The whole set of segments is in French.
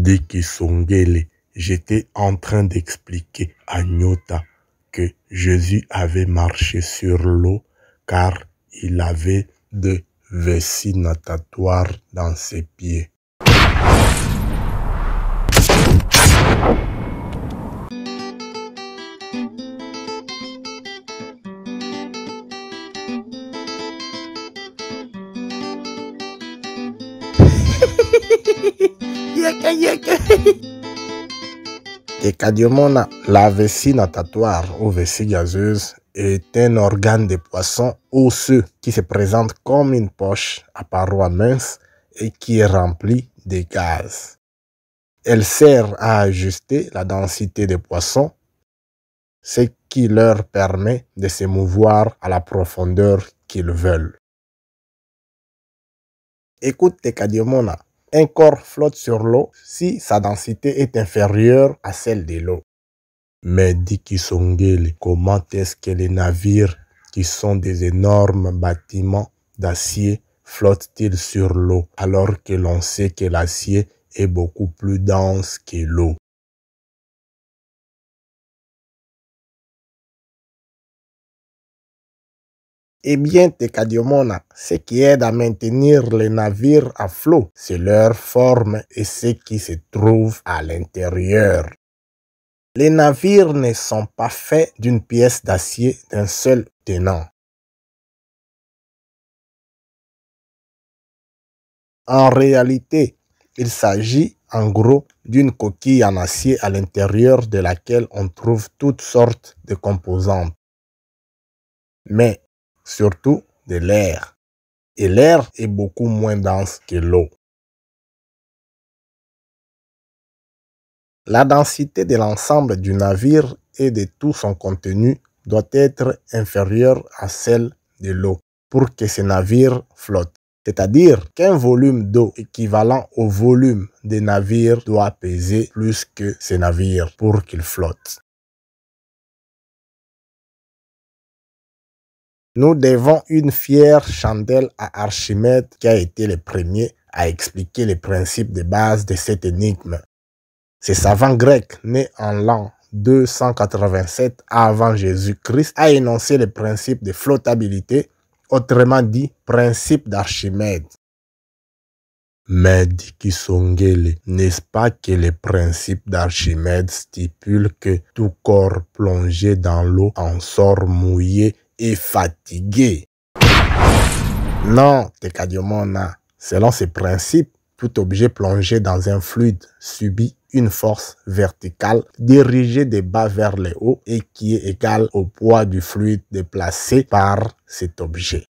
Diki Songele, j'étais en train d'expliquer à Nyota que Jésus avait marché sur l'eau car il avait de vessies natatoires dans ses pieds. Tekadiomona, la vessie natatoire ou vessie gazeuse est un organe des poissons osseux qui se présente comme une poche à parois minces et qui est remplie de gaz. Elle sert à ajuster la densité des poissons, ce qui leur permet de se mouvoir à la profondeur qu'ils veulent. Écoute Tekadiomona. Un corps flotte sur l'eau si sa densité est inférieure à celle de l'eau. Mais Diki Songele, comment est-ce que les navires qui sont des énormes bâtiments d'acier flottent-ils sur l'eau alors que l'on sait que l'acier est beaucoup plus dense que l'eau? Eh bien, Tekadiomona, ce qui aide à maintenir les navires à flot, c'est leur forme et ce qui se trouve à l'intérieur. Les navires ne sont pas faits d'une pièce d'acier d'un seul tenant. En réalité, il s'agit en gros d'une coquille en acier à l'intérieur de laquelle on trouve toutes sortes de composantes. Mais surtout de l'air. Et l'air est beaucoup moins dense que l'eau. La densité de l'ensemble du navire et de tout son contenu doit être inférieure à celle de l'eau pour que ce navire flotte. C'est-à-dire qu'un volume d'eau équivalent au volume des navires doit peser plus que ce navire pour qu'il flotte. Nous devons une fière chandelle à Archimède qui a été le premier à expliquer les principes de base de cette énigme. Ce savant grec, né en l'an 287 avant Jésus-Christ, a énoncé le principe de flottabilité, autrement dit principe d'Archimède. Mais Diki Songele, n'est-ce pas que le principe d'Archimède stipule que tout corps plongé dans l'eau en sort mouillé et fatigué? Non, Tekadiomona. Selon ces principes, tout objet plongé dans un fluide subit une force verticale dirigée de bas vers le haut et qui est égale au poids du fluide déplacé par cet objet.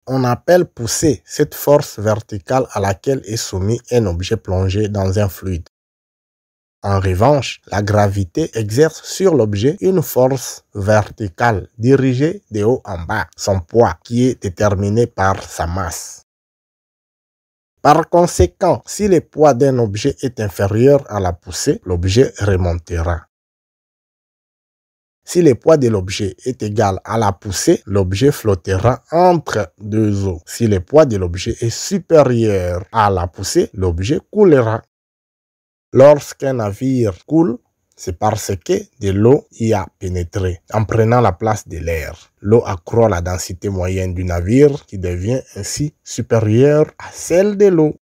On appelle poussée cette force verticale à laquelle est soumis un objet plongé dans un fluide. En revanche, la gravité exerce sur l'objet une force verticale dirigée de haut en bas, son poids qui est déterminé par sa masse. Par conséquent, si le poids d'un objet est inférieur à la poussée, l'objet remontera. Si le poids de l'objet est égal à la poussée, l'objet flottera entre deux eaux. Si le poids de l'objet est supérieur à la poussée, l'objet coulera. Lorsqu'un navire coule, c'est parce que de l'eau y a pénétré, en prenant la place de l'air. L'eau accroît la densité moyenne du navire qui devient ainsi supérieure à celle de l'eau.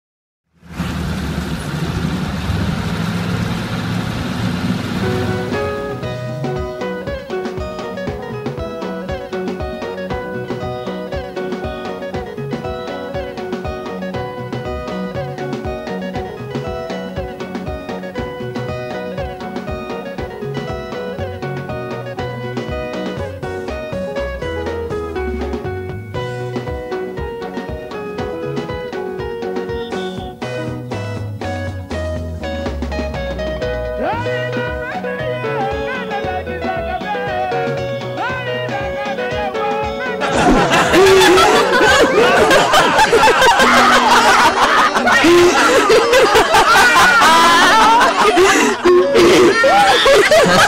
Ha ha ha!